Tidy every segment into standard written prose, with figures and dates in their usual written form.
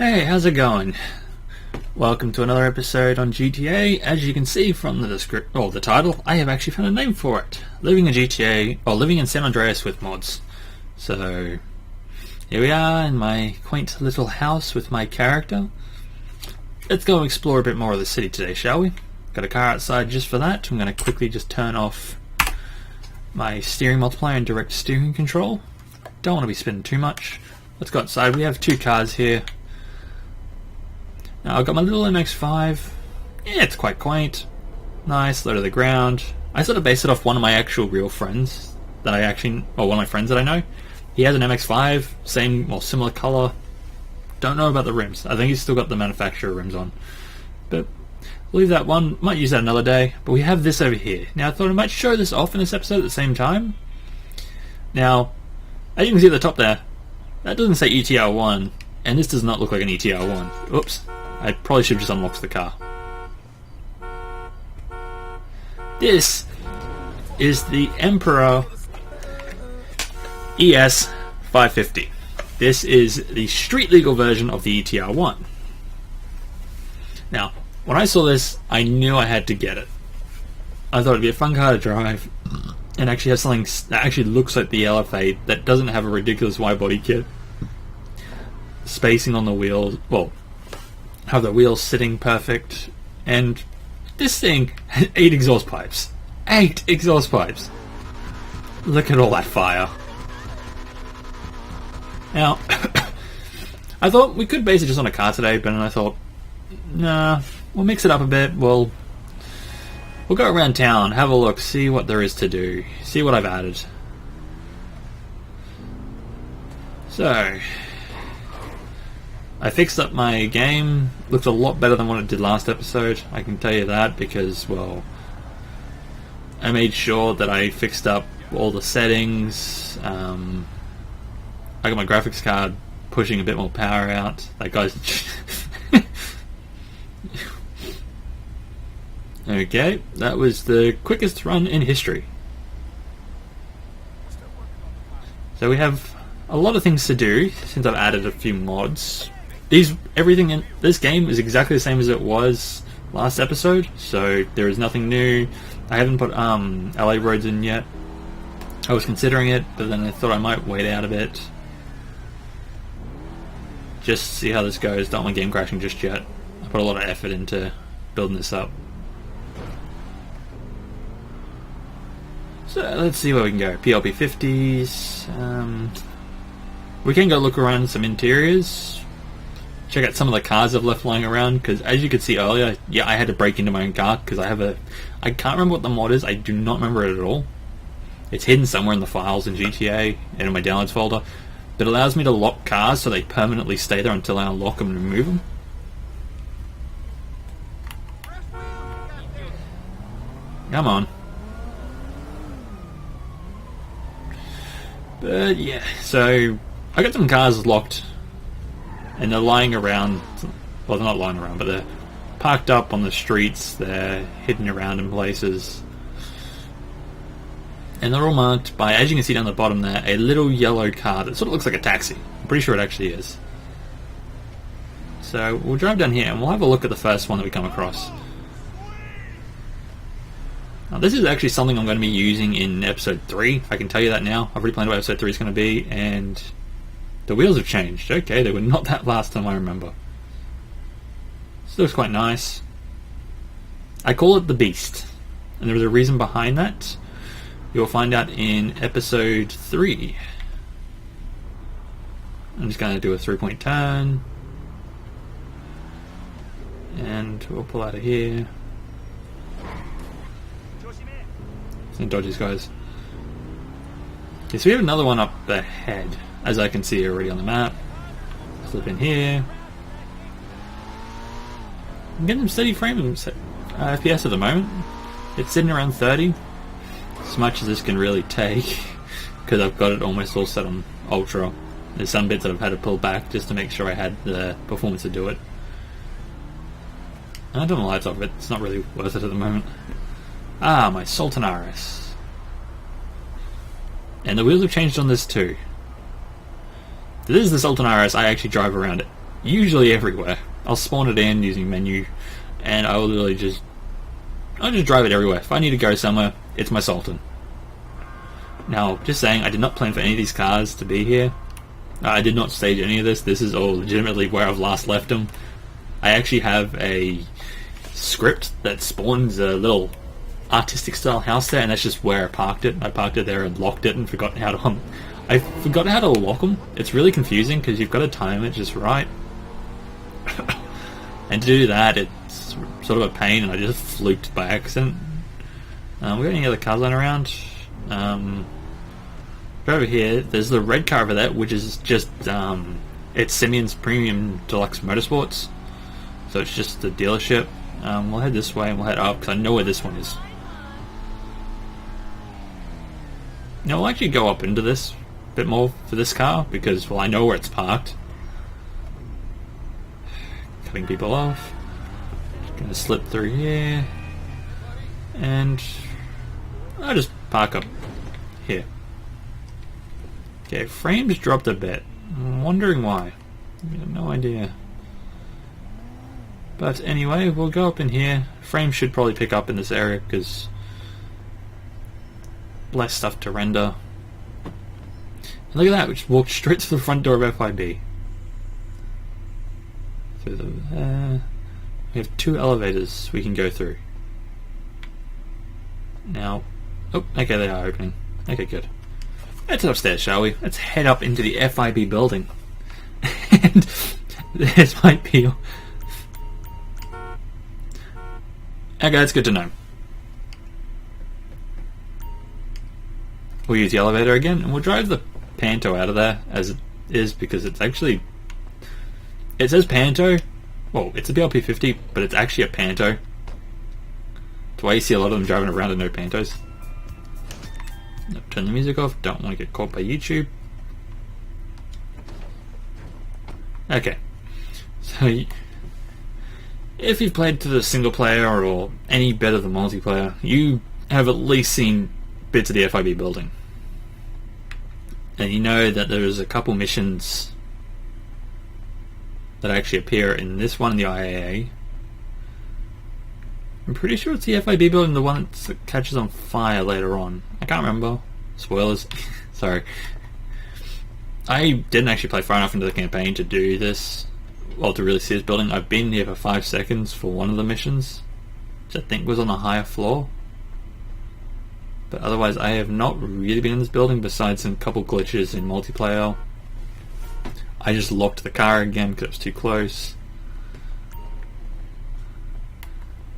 Hey, how's it going? Welcome to another episode on GTA. As you can see from the the title, I have actually found a name for it. Living in GTA, or living in San Andreas with mods. So, here we are in my quaint little house with my character. Let's go explore a bit more of the city today, shall we? Got a car outside just for that. I'm going to quickly just turn off my steering multiplier and direct steering control. Don't want to be spinning too much. Let's go outside. We have two cars here. Now I've got my little MX-5. Yeah, it's quite quaint. Nice, low to the ground. I sort of based it off one of my actual real friends that one of my friends that I know. He has an MX-5, same, well, similar color. Don't know about the rims. I think he's still got the manufacturer rims on. But we'll leave that one. Might use that another day. But we have this over here. Now I thought I might show this off in this episode at the same time. Now, as you can see at the top there, that doesn't say ETR1, and this does not look like an ETR1. Oops. I probably should have just unlocked the car. This is the Emperor ES 550. This is the street legal version of the ETR1. Now, when I saw this, I knew I had to get it. I thought it'd be a fun car to drive, and actually have something that actually looks like the LFA that doesn't have a ridiculous wide body kit. Spacing on the wheels, well, have the wheels sitting perfect, and this thing has 8 exhaust pipes. 8 exhaust pipes! Look at all that fire. Now, I thought we could base it just on a car today, but then I thought, nah, we'll mix it up a bit. We'll go around town, have a look, see what there is to do, see what I've added. So, I fixed up my game. Looks a lot better than what it did last episode. I can tell you that because, well, I made sure that I fixed up all the settings. I got my graphics card pushing a bit more power out. That guy's... Okay, that was the quickest run in history. So we have a lot of things to do since I've added a few mods. Everything in this game is exactly the same as it was last episode, so there is nothing new. I haven't put LA roads in yet. I was considering it, but then I thought I might wait out a bit. Just see how this goes. Don't want my game crashing just yet. I put a lot of effort into building this up. So let's see where we can go. PLP 50s. We can go look around some interiors. Check out some of the cars I've left lying around, because as you could see earlier, yeah, I had to break into my own car because I can't remember what the mod is. I do not remember it at all. It's hidden somewhere in the files in GTA and in my downloads folder. But it allows me to lock cars so they permanently stay there until I unlock them and remove them. Come on. But yeah, so I got some cars locked. And they're lying around, well, they're not lying around, but they're parked up on the streets, they're hidden around in places. And they're all marked by, as you can see down the bottom there, a little yellow car that sort of looks like a taxi. I'm pretty sure it actually is. So we'll drive down here and we'll have a look at the first one that we come across. Now this is actually something I'm going to be using in episode 3, I can tell you that now. I've already planned what episode 3 is going to be, and the wheels have changed. Okay, they were not that last time I remember. This looks quite nice. I call it the Beast, and there's a reason behind that. You'll find out in episode 3. I'm just going to do a 3-point turn, and we'll pull out of here. Don't dodge these guys. Okay, so we have another one up ahead, as I can see already on the map. Flip in here. I'm getting some steady frames FPS at the moment. It's sitting around 30, as much as this can really take, because I've got it almost all set on Ultra. There's some bits that I've had to pull back just to make sure I had the performance to do it. And I don't know the lights off it, it's not really worth it at the moment. Ah, my San Andreas. And the wheels have changed on this too. This is the San Andreas I actually drive around it usually everywhere. I'll spawn it in using menu, and I will literally I'll just drive it everywhere. If I need to go somewhere, it's my Sultan. Now, just saying, I did not plan for any of these cars to be here. I did not stage any of this. This is all legitimately where I've last left them. I actually have a script that spawns a little artistic style house there, and that's just where I parked it. I parked it there and locked it and forgot how to I forgot how to lock them. It's really confusing because you've got to time it just right. And to do that, it's sort of a pain, and I just fluked by accident. We got any other cars lying around? Over here, there's the red car over there, which is just it's Simeon's Premium Deluxe Motorsports. So it's just the dealership. We'll head this way and we'll head up because I know where this one is. Now we'll actually go up into this a bit more for this car because, well, I know where it's parked. Cutting people off. Just gonna slip through here, and I'll just park up here. Okay, frames dropped a bit. I'm wondering why. I have no idea. But anyway, we'll go up in here. Frames should probably pick up in this area because less stuff to render. And look at that, we just walked straight to the front door of FIB. We have 2 elevators we can go through. Now, oh, okay, they are opening. Okay, good. Let's head upstairs, shall we? Let's head up into the FIB building. And this might be... Okay, that's good to know. We'll use the elevator again, and we'll drive the Panto out of there, as it is, because it's actually... It says Panto. Well, it's a BLP50, but it's actually a Panto. That's why you see a lot of them driving around in no Pantos. Turn the music off, don't want to get caught by YouTube. Okay. So, if you've played to the single player or any bit of the multiplayer, you have at least seen bits of the FIB building. And you know that there's a couple missions that actually appear in this one in the IAA. I'm pretty sure it's the FIB building, the one that catches on fire later on. I can't remember. Spoilers. Sorry. I didn't actually play far enough into the campaign to do this. Well, to really see this building. I've been here for 5 seconds for one of the missions, which I think was on a higher floor. But otherwise, I have not really been in this building besides some couple glitches in multiplayer. I just locked the car again because it was too close.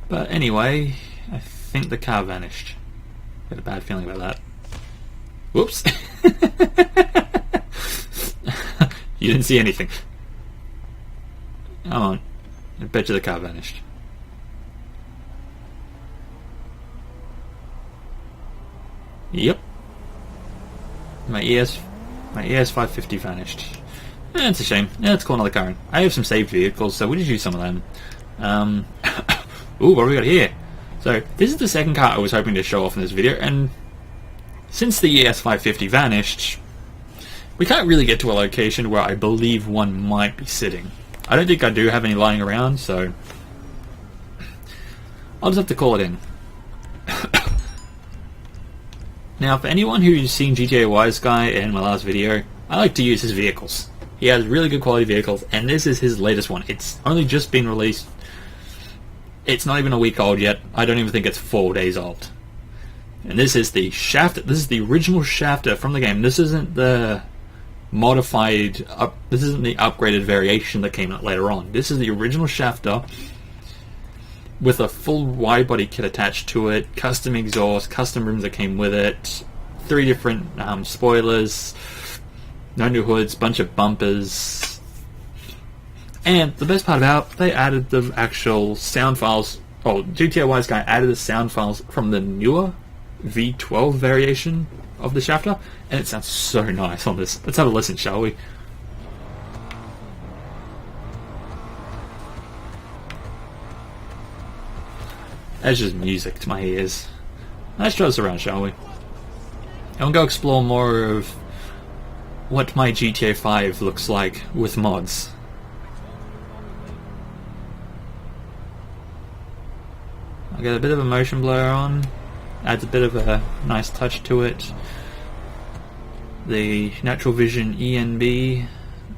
But anyway, I think the car vanished. Got a bad feeling about that. Whoops! You didn't see anything. Come on. I bet you the car vanished. Yep. My ES550 vanished. It's a shame. Yeah, let's call another car in. I have some saved vehicles, so we'll just use some of them. Ooh, what do we got here? So, this is the second car I was hoping to show off in this video, and since the ES550 vanished, we can't really get to a location where I believe one might be sitting. I don't think I do have any lying around, so I'll just have to call it in. Now, for anyone who's seen GTA Wise Guy in my last video, I like to use his vehicles. He has really good quality vehicles, and this is his latest one. It's only just been released. It's not even a week old yet. I don't even think it's 4 days old. And this is the Shafter. This is the original Shafter from the game. This isn't the modified this isn't the upgraded variation that came out later on. This is the original Shafter with a full wide body kit attached to it, custom exhaust, custom rims that came with it, 3 different spoilers, no new hoods, bunch of bumpers, and the best part about it, they added the actual sound files. Oh, GTA Wise Guy added the sound files from the newer V12 variation of the Shafter, and it sounds so nice on this. Let's have a listen, shall we? That's just music to my ears. Let's try this around, shall we? And we'll go explore more of what my GTA 5 looks like with mods. I got a bit of a motion blur on, adds a bit of a nice touch to it. The Natural Vision ENB.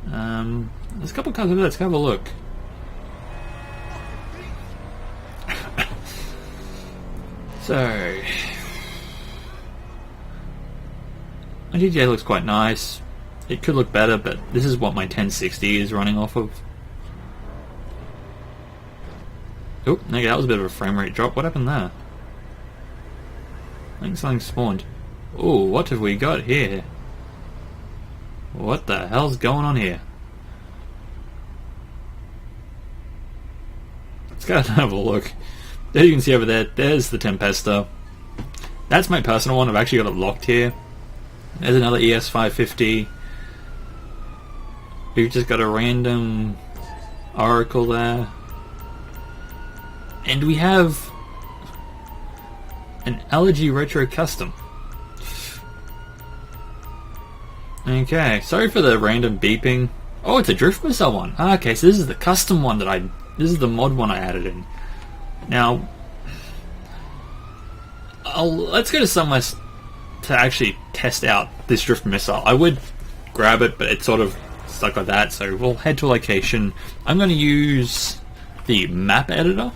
There's a couple of cars over there, let's have a look. So, my GTA looks quite nice. It could look better, but this is what my 1060 is running off of. Oh, okay, that was a bit of a frame rate drop. What happened there? I think something spawned. Oh, what have we got here? What the hell's going on here? Let's go and have a look. There you can see over there, there's the Tempesta. That's my personal one, I've actually got it locked here. There's another ES550. We've just got a random Oracle there. And we have an Allergy Retro Custom. Okay, sorry for the random beeping. Oh, it's a Drift Missile one. Okay, so this is the custom one that this is the mod one I added in. Now, let's go to somewhere to actually test out this Drift Missile. I would grab it, but it's sort of stuck like that, so we'll head to a location. I'm going to use the map editor.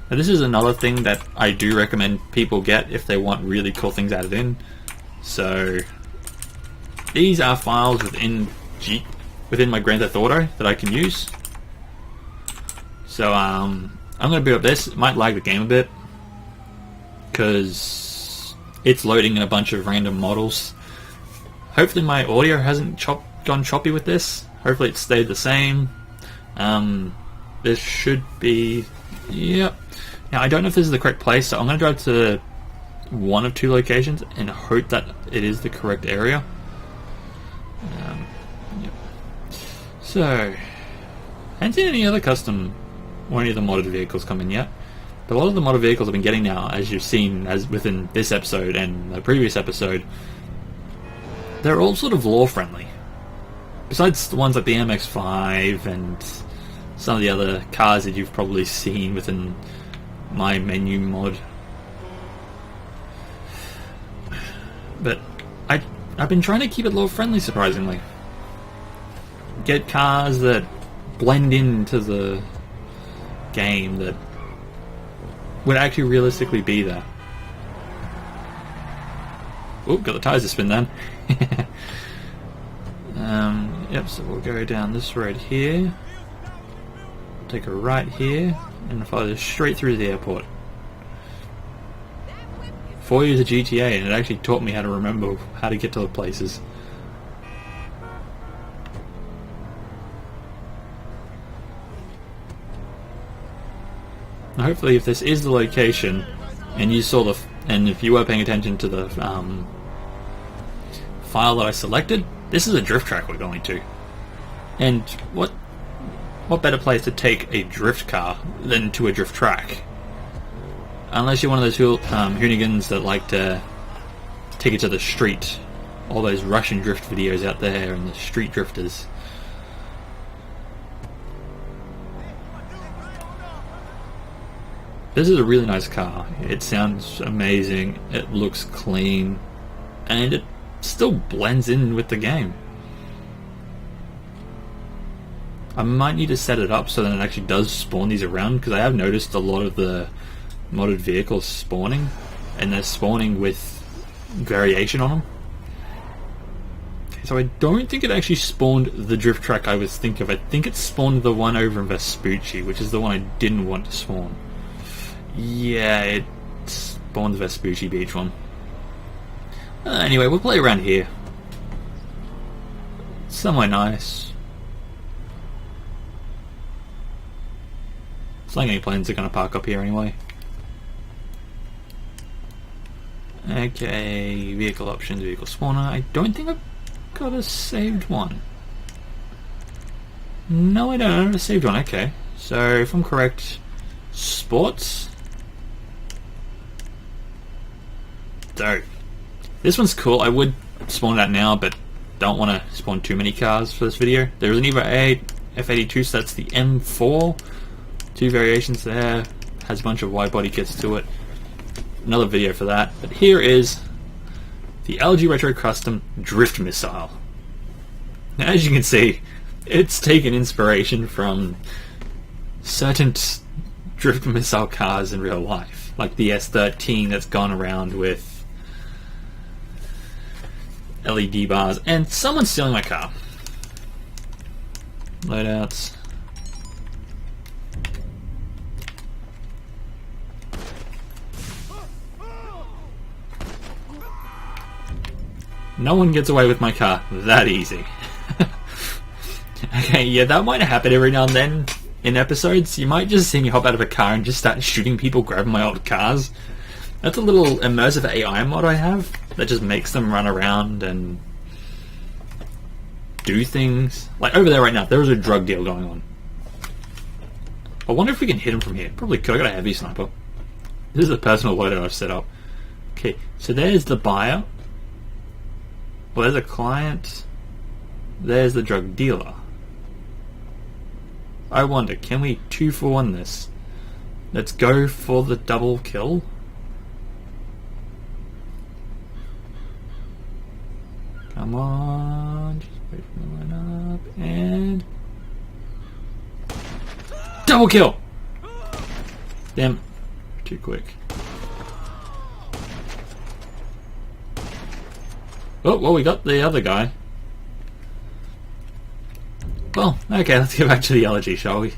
Now, this is another thing that I do recommend people get if they want really cool things added in. So, these are files within my Grand Theft Auto that I can use. So, I'm going to boot up this. It might lag the game a bit because it's loading in a bunch of random models. Hopefully my audio hasn't gone choppy with this. Hopefully it stayed the same. This should be... Yep. Now I don't know if this is the correct place, so I'm going to drive to one of two locations and hope that it is the correct area. Yep. So, I haven't seen any other custom or any of the modded vehicles come in yet. But a lot of the modded vehicles I've been getting now, as you've seen as within this episode and the previous episode, they're all sort of lore friendly. Besides the ones like the MX-5 and some of the other cars that you've probably seen within my menu mod. But I've been trying to keep it lore friendly, surprisingly. Get cars that blend into the game that would actually realistically be there. Oh, got the tires to spin then. Yep, so we'll go down this road here, take a right here, and follow this straight through the airport. 4 years of GTA, and it actually taught me how to remember how to get to the places. Now hopefully if this is the location, and you saw and if you were paying attention to the file that I selected, this is a drift track we're going to. And what better place to take a drift car than to a drift track? Unless you're one of those hoonigans that like to take it to the street. All those Russian drift videos out there and the street drifters. This is a really nice car. It sounds amazing, it looks clean, and it still blends in with the game. I might need to set it up so that it actually does spawn these around, because I have noticed a lot of the modded vehicles spawning, and they're spawning with variation on them. Okay, so I don't think it actually spawned the drift track I was thinking of. I think it spawned the one over in Vespucci, which is the one I didn't want to spawn. Yeah, it spawned the Vespucci Beach one. Anyway, we'll play around here. Somewhere nice. It's like any planes are going to park up here anyway. Okay, vehicle options, vehicle spawner. I don't think I've got a saved one. No, I don't. I don't have a saved one. Okay. So, if I'm correct, sports. So, this one's cool. I would spawn that now, but don't want to spawn too many cars for this video. There's an Evo 8, F82, so that's the M4. Two variations there. has a bunch of wide body kits to it. Another video for that. But here is the LG Retro Custom Drift Missile. Now, as you can see, it's taken inspiration from certain drift missile cars in real life, like the S13 that's gone around with LED bars, and someone's stealing my car. Loadouts. No one gets away with my car that easy. Okay, yeah, that might happen every now and then in episodes. You might just see me hop out of a car and just start shooting people grabbing my old cars. That's a little immersive AI mod I have that just makes them run around and do things. Like over there right now, there is a drug deal going on. I wonder if we can hit him from here. Probably could. I got a heavy sniper. This is a personal loadout I've set up. Okay, so there's the buyer. Well, there's a client. There's the drug dealer. I wonder, can we 2-for-1 this? Let's go for the double kill. Come on, just wait for the line up, and... double kill! Damn, too quick. Oh, well, we got the other guy. Well, okay, let's get back to the LG, shall we?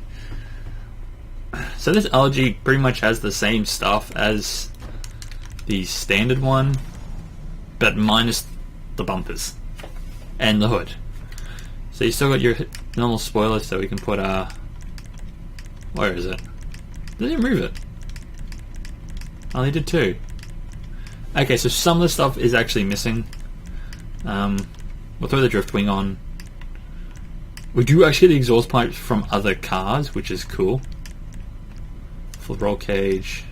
So this LG pretty much has the same stuff as the standard one, but minus the bumpers and the hood. So you still got your normal spoiler, so we can put where is it? Did they remove it? Oh, they did too. Okay, so some of the stuff is actually missing. We'll throw the drift wing on. We do actually get the exhaust pipes from other cars, which is cool. Full roll cage.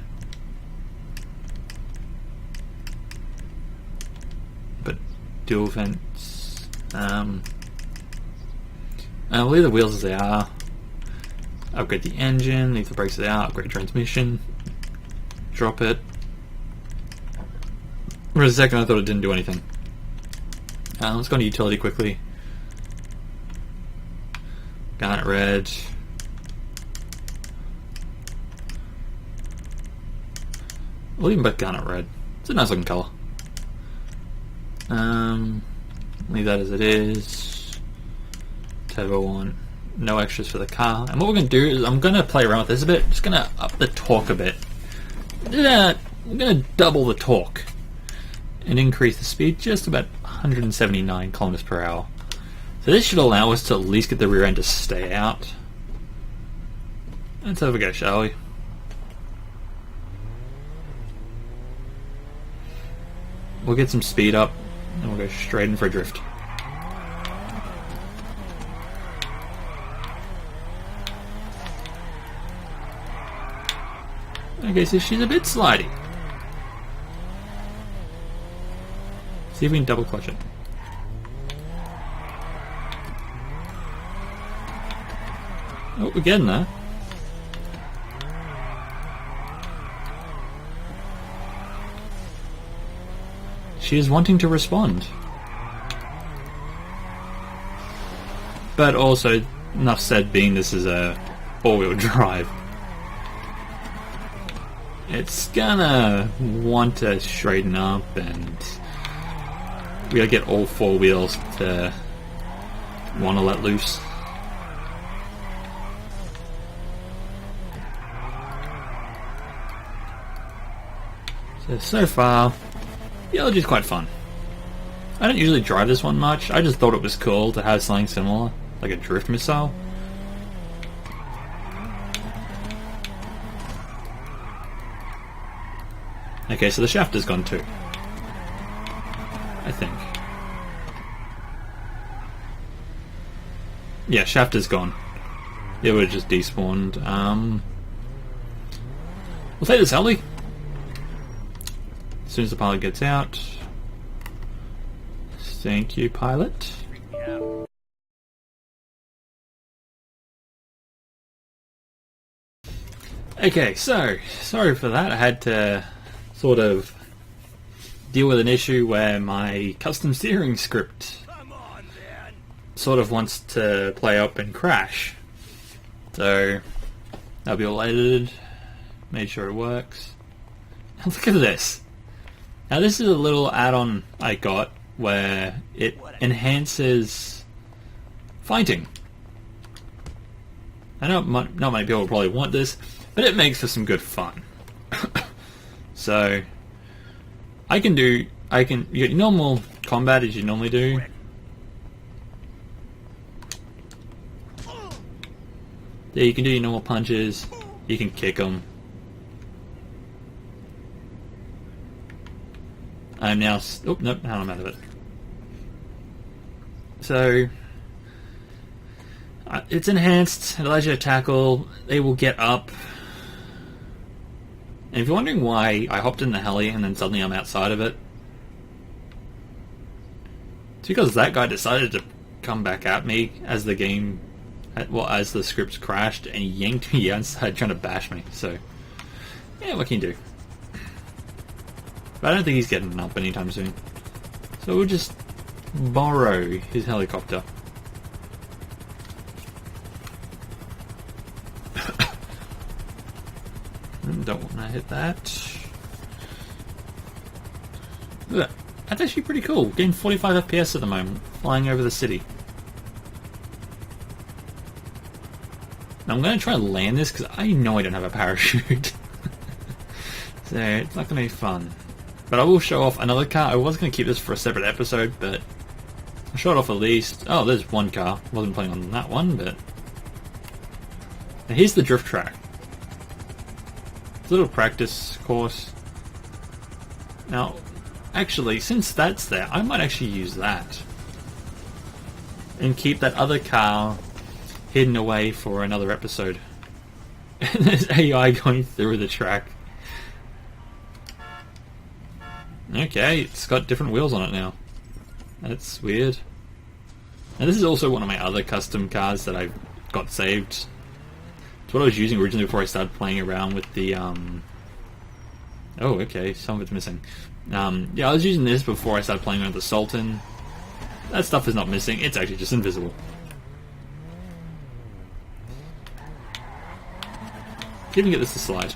But dual vents. I'll leave the wheels as they are. Upgrade the engine, leave the brakes as they are, upgrade transmission. Drop it. For a second I thought it didn't do anything. Let's go to utility quickly. Garnet red. We'll even put garnet red. It's a nice looking colour. Leave that as it is. Turbo one. No extras for the car. And what we're going to do is I'm going to play around with this a bit. Just going to up the torque a bit. Yeah, I'm going to double the torque and increase the speed just about 179 kilometers per hour. So this should allow us to at least get the rear end to stay out. Let's have a go, shall we? We'll get some speed up and we'll go straight in for a drift. Okay, so she's a bit slidey. See if we can double clutch it. Oh, we're getting there. She is wanting to respond. But also, enough said, being this is a all-wheel drive, it's gonna want to straighten up, and we gotta get all four wheels to want to let loose. So far, the LG is quite fun. I don't usually drive this one much. I just thought it was cool to have something similar, like a drift missile. Okay, so the shaft is gone too, I think. Yeah, shaft is gone. It would have just despawned. We'll take this alley. As soon as the pilot gets out. Thank you, pilot. Okay, so sorry for that. I had to sort of deal with an issue where my custom steering script sort of wants to play up and crash. So that'll be all edited. Made sure it works. Now look at this. Now this is a little add-on I got where it enhances fighting. I know not many people probably want this, but it makes for some good fun. So you get normal combat as you normally do. Yeah, you can do your normal punches. You can kick them. I'm now. Oh nope, now I'm out of it. So it's enhanced. It allows you to tackle. They will get up. And if you're wondering why I hopped in the heli and then suddenly I'm outside of it, it's because that guy decided to come back at me as the game. Well, as the scripts crashed, and he yanked me outside trying to bash me. So, yeah, what can you do? But I don't think he's getting up anytime soon. So we'll just borrow his helicopter. Don't want to hit that. Look, that's actually pretty cool. Getting 45 FPS at the moment, flying over the city. I'm going to try to land this because I know I don't have a parachute. So it's not going to be fun. But I will show off another car. I was going to keep this for a separate episode, but I'll show it off at least. Oh, there's one car. Wasn't planning on that one, but... Now here's the drift track. It's a little practice course. Now, actually, since that's there, I might actually use that. And keep that other car hidden away for another episode. And there's AI going through the track. Okay, it's got different wheels on it now. That's weird. And this is also one of my other custom cars that I got saved. It's what I was using originally before I started playing around with the Oh, okay, some of it's missing. Yeah, I was using this before I started playing around with the Sultan. That stuff is not missing, it's actually just invisible. Even get this to slide.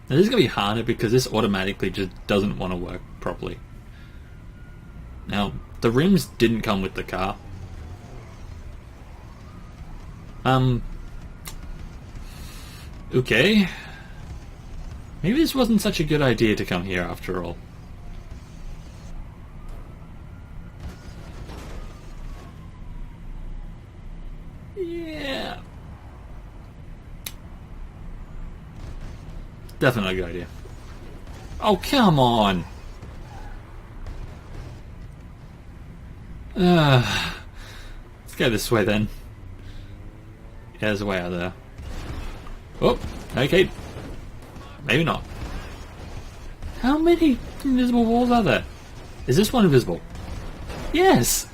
Now this is going to be harder because this automatically just doesn't want to work properly. Now, the rims didn't come with the car. Okay. Maybe this wasn't such a good idea to come here after all. Yeah. Definitely a good idea. Oh, come on! Let's go this way then. Yeah, there's a way out there. Oh, okay. Maybe not. How many invisible walls are there? Is this one invisible? Yes!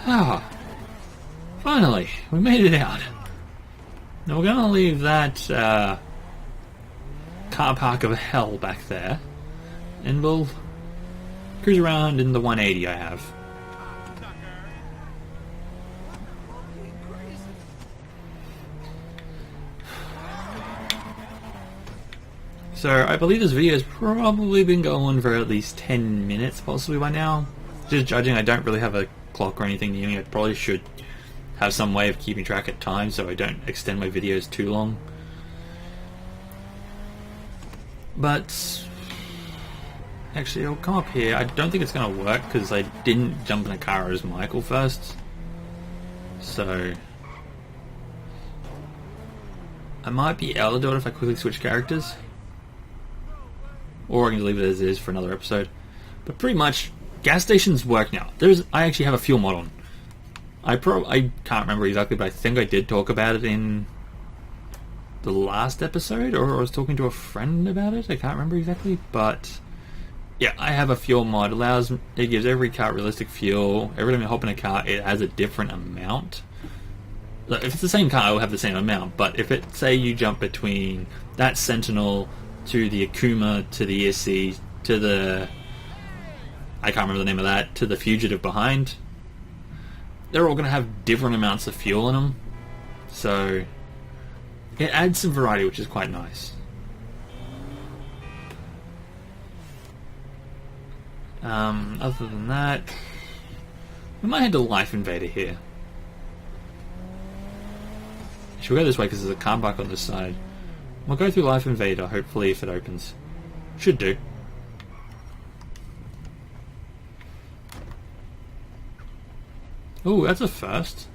Ah. Finally, we made it out. Now we're going to leave that car park of hell back there, and we'll cruise around in the 180 I have. So I believe this video has probably been going for at least 10 minutes possibly by now. Just judging, I don't really have a clock or anything near me. I probably should have some way of keeping track at time so I don't extend my videos too long. But actually I'll come up here. I don't think it's going to work because I didn't jump in a car as Michael first. So I might be able to do it if I quickly switch characters. Or I can just leave it as is for another episode. But pretty much gas stations work now. I actually have a fuel mod on. I can't remember exactly, but I think I did talk about it in the last episode, or I was talking to a friend about it. I can't remember exactly, but yeah, I have a fuel mod. It gives every car realistic fuel. Every time you hop in a car, it has a different amount. Like, if it's the same car, it will have the same amount. But if it, say, you jump between that Sentinel to the Akuma to the ESC to the, I can't remember the name of that, to the Fugitive behind, they're all going to have different amounts of fuel in them. So it adds some variety, which is quite nice. Other than that, we might head to Life Invader here. Should we go this way because there's a car park on this side? We'll go through Life Invader, hopefully, if it opens. Should do. Oh, that's a first.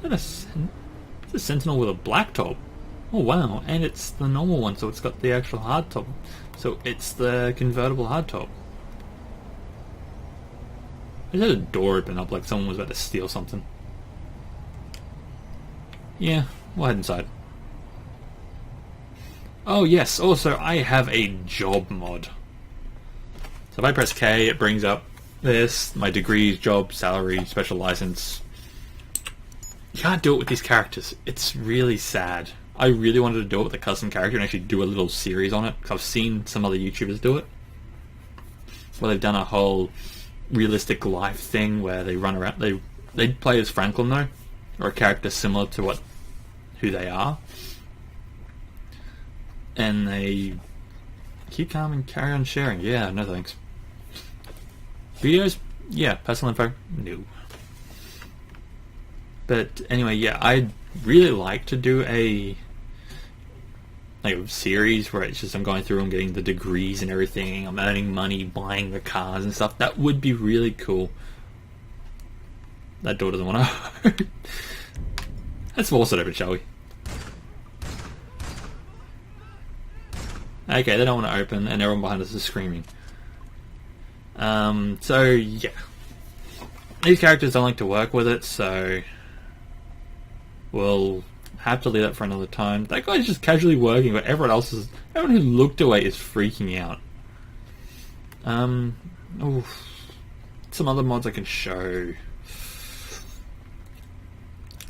Is that a Sentinel with a black top? Oh wow, and it's the normal one, so it's got the actual hard top. So it's the convertible hard top. I just had a door open up like someone was about to steal something. Yeah, we'll head inside. Oh yes, also I have a job mod. So if I press K, it brings up this, my degrees, job, salary, special license. You can't do it with these characters. It's really sad. I really wanted to do it with a custom character and actually do a little series on it, because I've seen some other YouTubers do it. Where they've done a whole realistic life thing where they run around, they play as Franklin though, or a character similar to who they are. And they keep calm and carry on sharing. Yeah, no thanks. Videos? Yeah. Personal info? No. But anyway, yeah, I'd really like to do a series where it's just I'm going through and getting the degrees and everything. I'm earning money, buying the cars and stuff. That would be really cool. That door doesn't want to. Let's force it over, shall we? Okay, they don't want to open, and everyone behind us is screaming. So yeah, these characters don't like to work with it, so we'll have to leave that for another time. That guy's just casually working, but everyone who looked away is freaking out. Some other mods I can show.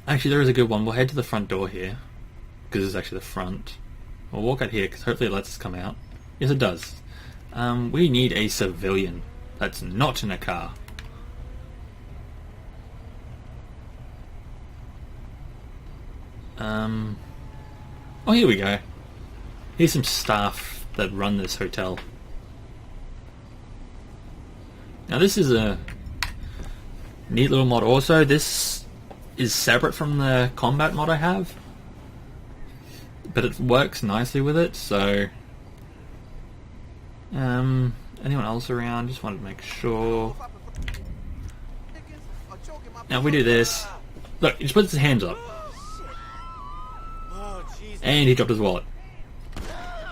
Actually, there is a good one. We'll head to the front door here, because it's actually the front. We'll walk out here, because hopefully it lets us come out. Yes, it does. We need a civilian that's not in a car. Oh, here we go. Here's some staff that run this hotel. Now this is a neat little mod also. This is separate from the combat mod I have, but it works nicely with it, so anyone else around? Just wanted to make sure. Now if we do this, look, he just puts his hands up. And he dropped his wallet.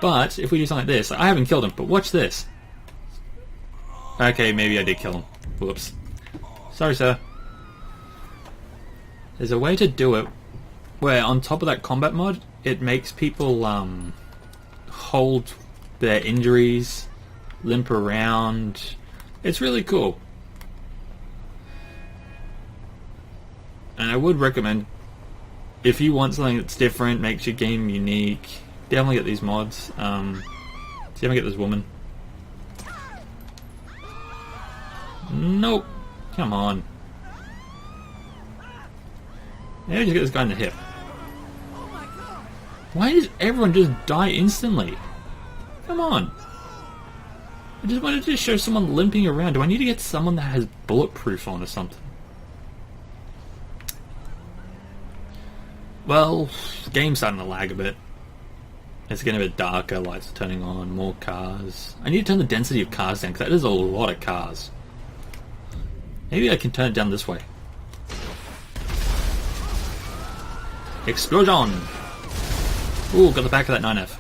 But if we do something like this, I haven't killed him, but watch this. Okay, maybe I did kill him. Whoops. Sorry, sir. There's a way to do it where on top of that combat mod, it makes people hold their injuries, limp around. It's really cool. And I would recommend, if you want something that's different, makes your game unique, definitely get these mods. See if I can get this woman. Nope. Come on. Maybe just get this guy in the hip. Why does everyone just die instantly? Come on. I just wanted to show someone limping around. Do I need to get someone that has bulletproof on or something? Well, the game's starting to lag a bit. It's getting a bit darker, lights are turning on, more cars. I need to turn the density of cars down, because that is a lot of cars. Maybe I can turn it down this way. Explosion! Ooh, got the back of that 9F.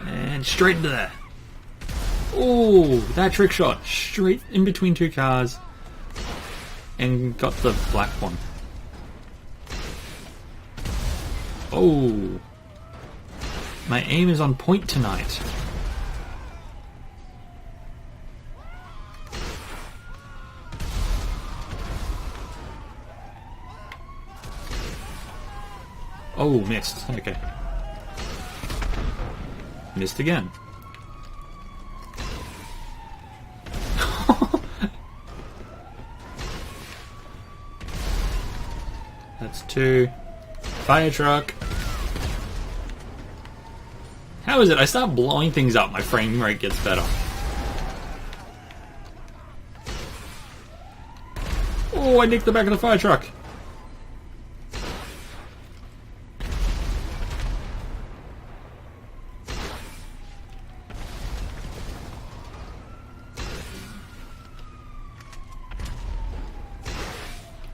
And straight into there. Ooh, that trick shot. Straight in between two cars. And got the black one. Oh. My aim is on point tonight. Oh, missed. Okay. Missed again. That's 2. Fire truck. How is it? I start blowing things up, my frame rate gets better. Oh, I nicked the back of the fire truck.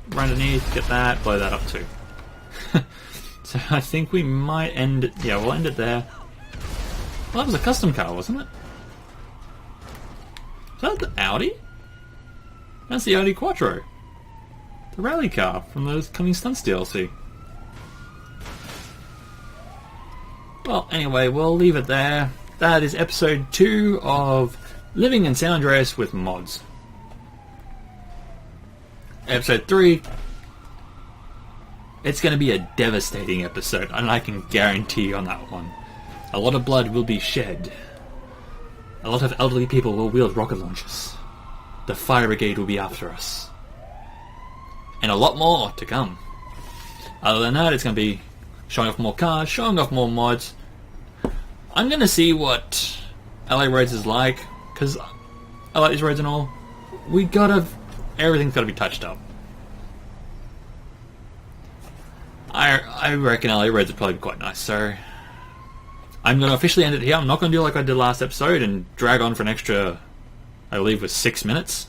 Run underneath, get that, blow that up too. So I think we might end it. Yeah, we'll end it there. Well, that was a custom car, wasn't it? Is that the Audi? That's the Audi Quattro. The rally car from the coming Stunts DLC. Well, anyway, we'll leave it there. That is episode 2 of Living in San Andreas with Mods. Episode 3. It's going to be a devastating episode, and I can guarantee you on that one. A lot of blood will be shed. A lot of elderly people will wield rocket launchers. The fire brigade will be after us. And a lot more to come. Other than that, it's going to be showing off more cars, showing off more mods. I'm going to see what LA roads is like, because I like these roads and all. Everything's got to be touched up. I reckon LA roads would probably be quite nice, so I'm going to officially end it here. I'm not going to do like I did last episode and drag on for an extra, I believe it was 6 minutes.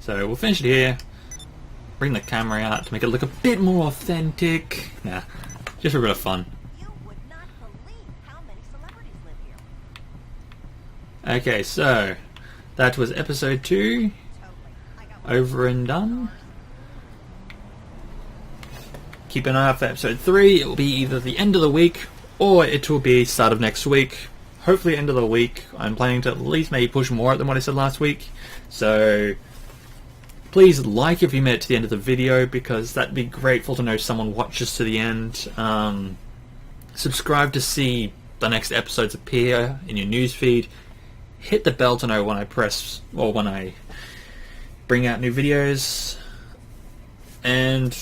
So we'll finish it here. Bring the camera out to make it look a bit more authentic. Nah, just for a bit of fun. You would not believe how many celebrities live here. Okay, so that was episode 2. Over and done. Keep an eye out for episode 3. It will be either the end of the week or it will be start of next week. Hopefully end of the week. I'm planning to at least maybe push more than what I said last week. So please like if you made it to the end of the video, because that'd be grateful to know someone watches to the end. Subscribe to see the next episodes appear in your newsfeed. Hit the bell to know when I press or when I bring out new videos. And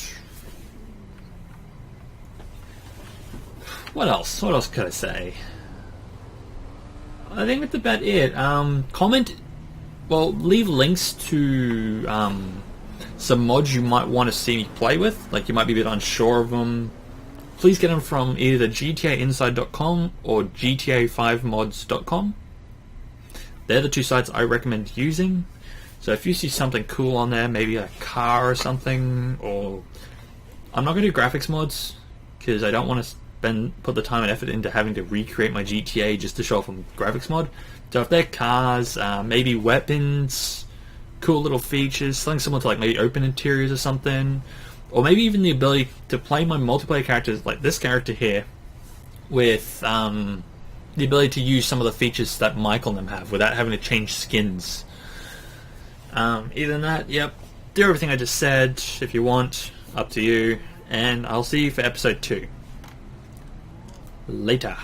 what else? What else could I say? I think that's about it. Comment. Well, leave links to some mods you might want to see me play with. Like, you might be a bit unsure of them. Please get them from either GTAinside.com or GTA5mods.com. They're the 2 sites I recommend using. So if you see something cool on there, maybe a car or something, or I'm not going to do graphics mods because I don't want to put the time and effort into having to recreate my GTA just to show off a graphics mod. So if they're cars, maybe weapons, cool little features, something similar to like maybe open interiors or something, or maybe even the ability to play my multiplayer characters like this character here with the ability to use some of the features that Michael and them have without having to change skins. Either than that, yep, do everything I just said if you want, up to you, and I'll see you for episode 2. Later.